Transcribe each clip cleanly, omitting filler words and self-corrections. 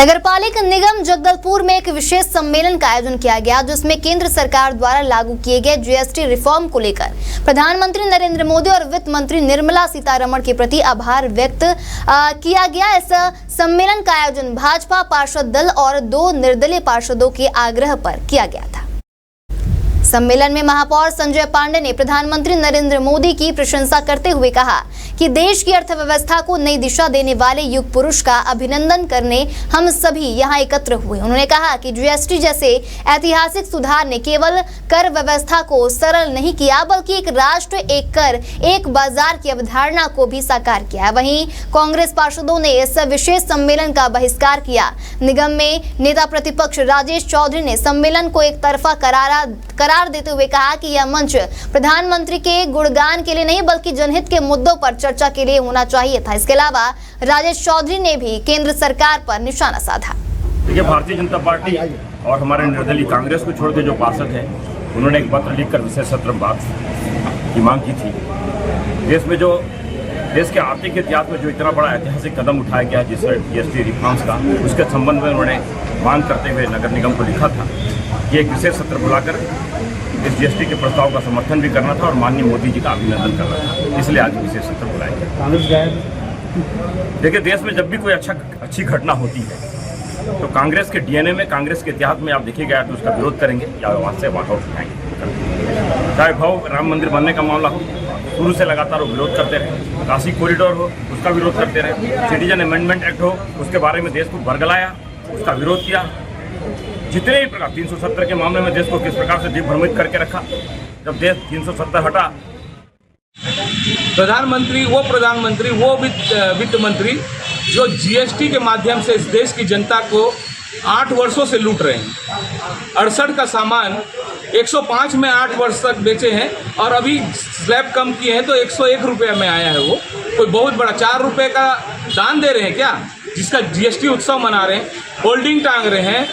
नगरपालिक निगम जगदलपुर में एक विशेष सम्मेलन का आयोजन किया गया, जिसमें केंद्र सरकार द्वारा लागू किए गए जीएसटी रिफॉर्म को लेकर प्रधानमंत्री नरेंद्र मोदी और वित्त मंत्री निर्मला सीतारमण के प्रति आभार व्यक्त किया गया। इस सम्मेलन का आयोजन भाजपा पार्षद दल और 2 निर्दलीय पार्षदों के आग्रह पर किया गया था। सम्मेलन में महापौर संजय पांडे ने प्रधानमंत्री नरेंद्र मोदी की प्रशंसा करते हुए कहा कि देश की अर्थव्यवस्था को नई दिशा देने वाले युग पुरुष का अभिनंदन करने हम सभी यहां एकत्र हुए। उन्होंने कहा कि जीएसटी जैसे ऐतिहासिक सुधार ने केवल कर व्यवस्था को सरल नहीं किया, बल्कि एक राष्ट्र एक कर एक बाजार की अवधारणा को भी साकार किया है। वहीं कांग्रेस पार्षदों ने इस विशेष सम्मेलन का बहिष्कार किया। निगम में नेता प्रतिपक्ष राजेश चौधरी ने सम्मेलन को एक तरफा करार देते हुए कहा कि यह मंच प्रधानमंत्री के गुणगान के लिए नहीं, बल्कि जनहित के मुद्दों पर चर्चा के लिए होना चाहिए था। इसके अलावा राजेश चौधरी ने भी केंद्र सरकार पर निशाना साधा। देखिए, भारतीय जनता पार्टी और हमारे निर्दलीय कांग्रेस को छोड़ के जो पार्षद हैं, उन्होंने एक पत्र लिखकर विशेष सत्र में बात की मांग की थी। देश के आर्थिक इतिहास में जो इतना बड़ा ऐतिहासिक कदम उठाया गया जिस जीएसटी रिफॉर्म्स का, उसके संबंध में उन्होंने मांग करते हुए नगर निगम को लिखा था कि एक विशेष सत्र बुलाकर इस जीएसटी के प्रस्ताव का समर्थन भी करना था और माननीय मोदी जी का अभिनंदन करना था। इसलिए आज विशेष सत्र बुलाया गया। देखिए, देश में जब भी कोई अच्छी घटना होती है तो कांग्रेस के डीएनए में, कांग्रेस के इतिहास में आप देखिएगा तो उसका विरोध करेंगे या वहाँ से वॉकआउट उठाएंगे। चाहे भाव राम मंदिर बनने का मामला हो, शुरू से लगातार वो विरोध करते रहे। काशी कॉरिडोर हो, उसका विरोध करते रहे। सिटीजन अमेंडमेंट एक्ट हो, उसके बारे में देश को बरगलाया, उसका विरोध किया। जितने भी प्रकार 370 के मामले में देश को किस प्रकार से दिग्भ्रमित करके रखा। जब देश 370 हटा, प्रधानमंत्री वो वित्त मंत्री जो जीएसटी के माध्यम से इस देश की जनता को 8 वर्षों से लूट रहे हैं। 68 का सामान 105 में 8 वर्ष तक बेचे हैं और अभी स्लैब कम किए हैं तो 101 रुपये में आया है। वो कोई बहुत बड़ा 4 रुपये का दान दे रहे हैं क्या, जिसका जीएसटी उत्सव मना रहे हैं, होल्डिंग टांग रहे हैं,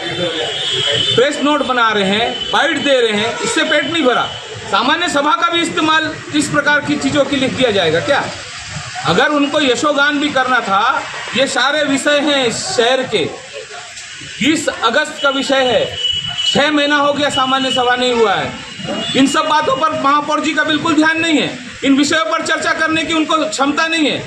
प्रेस नोट बना रहे हैं, बाइट दे रहे हैं। इससे पेट नहीं भरा। सामान्य सभा का भी इस्तेमाल इस प्रकार की चीज़ों के लिए किया जाएगा क्या? अगर उनको यशोगान भी करना था, ये सारे विषय हैं इस शहर के। 20 अगस्त का विषय है, 6 महीना हो गया सामान्य सभा नहीं हुआ है। इन सब बातों पर महापौर जी का बिल्कुल ध्यान नहीं है। इन विषयों पर चर्चा करने की उनको क्षमता नहीं है।